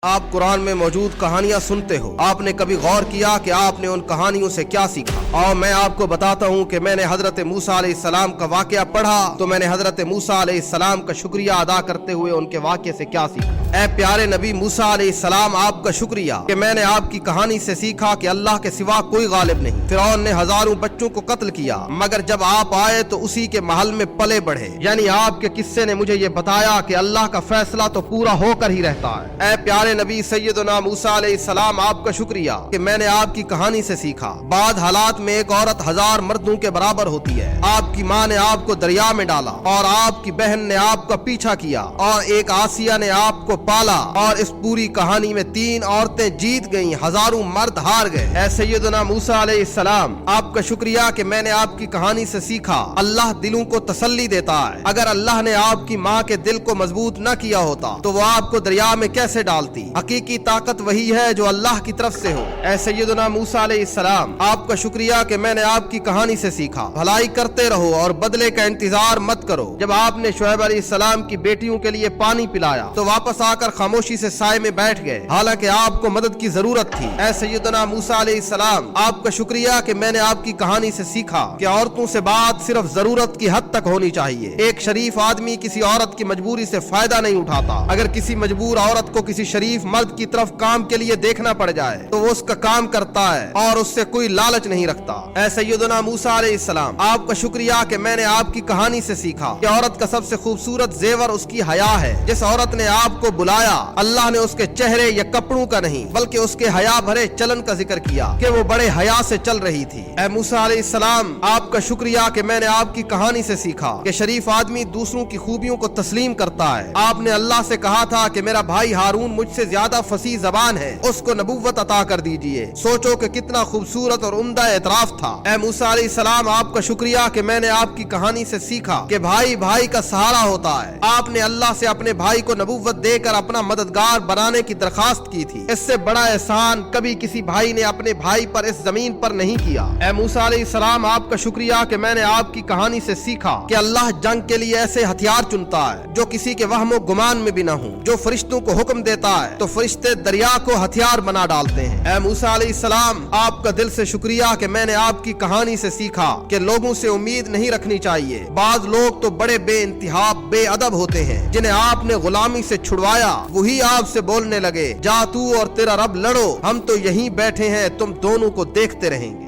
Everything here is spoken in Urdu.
آپ قرآن میں موجود کہانیاں سنتے ہو، آپ نے کبھی غور کیا کہ آپ نے ان کہانیوں سے کیا سیکھا؟ اور میں آپ کو بتاتا ہوں کہ میں نے حضرت موسیٰ علیہ السلام کا واقعہ پڑھا تو میں نے حضرت موسیٰ علیہ السلام کا شکریہ ادا کرتے ہوئے ان کے واقعے سے کیا سیکھا۔ اے پیارے نبی موسیٰ علیہ السلام، آپ کا شکریہ کہ میں نے آپ کی کہانی سے سیکھا کہ اللہ کے سوا کوئی غالب نہیں۔ فرعون نے ہزاروں بچوں کو قتل کیا، مگر جب آپ آئے تو اسی کے محل میں پلے بڑھے۔ یعنی آپ کے قصے نے مجھے یہ بتایا کہ اللہ کا فیصلہ تو پورا ہو کر ہی رہتا ہے۔ اے پیارے نبی سیدنا موسیٰ علیہ السلام، آپ کا شکریہ کہ میں نے آپ کی کہانی سے سیکھا۔ بعض حالات میں ایک عورت ہزار مردوں کے برابر ہوتی ہے۔ آپ کی ماں نے آپ کو دریا میں ڈالا اور آپ کی بہن نے آپ کا پیچھا کیا اور ایک آسیہ نے آپ کو پالا، اور اس پوری کہانی میں 3 عورتیں جیت گئیں، ہزاروں مرد ہار گئے۔ اے سیدنا موسیٰ علیہ السلام، آپ کا شکریہ کہ میں نے آپ کی کہانی سے سیکھا اللہ دلوں کو تسلی دیتا ہے۔ اگر اللہ نے آپ کی ماں کے دل کو مضبوط نہ کیا ہوتا تو وہ آپ کو دریا میں کیسے ڈالتی؟ حقیقی طاقت وہی ہے جو اللہ کی طرف سے ہو۔ اے سیدنا موسیٰ علیہ السلام، آپ کا شکریہ کہ میں نے آپ کی کہانی سے سیکھا بھلائی کرتے رہو اور بدلے کا انتظار مت کرو۔ جب آپ نے شعیب علیہ السلام کی بیٹیوں کے لیے پانی پلایا تو واپس آ کر خاموشی سے سائے میں بیٹھ گئے، حالانکہ آپ کو مدد کی ضرورت تھی۔ اے سیدنا موسیٰ علیہ السلام، آپ کا شکریہ کہ میں نے آپ کی کہانی سے سیکھا کہ عورتوں سے بات صرف ضرورت کی حد تک ہونی چاہیے۔ ایک شریف آدمی کسی عورت کی مجبوری سے فائدہ نہیں اٹھاتا۔ اگر کسی مجبور عورت کو کسی شریف مرد کی طرف کام کے لیے دیکھنا پڑ جائے تو وہ اس کا کام کرتا ہے اور اس سے کوئی لالچ نہیں رکھتا۔ اے سیدنا موسیٰ علیہ السلام، آپ کا شکریہ کہ میں نے آپ کی کہانی سے سیکھا کہ عورت کا سب سے خوبصورت زیور اس کی حیا ہے۔ جس عورت نے آپ کو بلایا، اللہ نے اس کے چہرے یا کپڑوں کا نہیں بلکہ اس کے حیا بھرے چلن کا ذکر کیا کہ وہ بڑے حیا سے چل رہی تھی۔ اے موسیٰ علیہ السلام، آپ کا شکریہ کہ میں نے آپ کی کہانی سے سیکھا کہ شریف آدمی دوسروں کی خوبیوں کو تسلیم کرتا ہے۔ آپ نے اللہ سے کہا تھا کہ میرا بھائی ہارون مجھ سے زیادہ فصیح زبان ہے، اس کو نبوت عطا کر دیجئے۔ سوچو کہ کتنا خوبصورت اور عمدہ اعتراف تھا۔ اے موسیٰ علیہ السلام، آپ کا شکریہ کہ میں نے آپ کی کہانی سے سیکھا کہ بھائی بھائی کا سہارا ہوتا ہے۔ آپ نے اللہ سے اپنے بھائی کو نبوت دے کر اپنا مددگار بنانے کی درخواست کی تھی۔ اس سے بڑا احسان کبھی کسی بھائی نے اپنے بھائی پر اس زمین پر نہیں کیا۔ اے موسیٰ علیہ السلام، آپ کا شکریہ کہ میں نے آپ کی کہانی سے سیکھا کہ اللہ جنگ کے لیے ایسے ہتھیار چنتا ہے جو کسی کے وہم و گمان میں بھی نہ ہوں۔ جو فرشتوں کو حکم دیتا ہے تو فرشتے دریا کو ہتھیار بنا ڈالتے ہیں۔ اے موسیٰ علیہ السلام، آپ کا دل سے شکریہ کہ میں نے آپ کی کہانی سے سیکھا کہ لوگوں سے امید نہیں رکھنی چاہیے۔ بعض لوگ تو بڑے بے انتہا بے ادب ہوتے ہیں، جنہیں آپ نے غلامی سے چھڑوایا وہی آپ سے بولنے لگے، جا تو اور تیرا رب لڑو، ہم تو یہیں بیٹھے ہیں، تم دونوں کو دیکھتے رہیں گے۔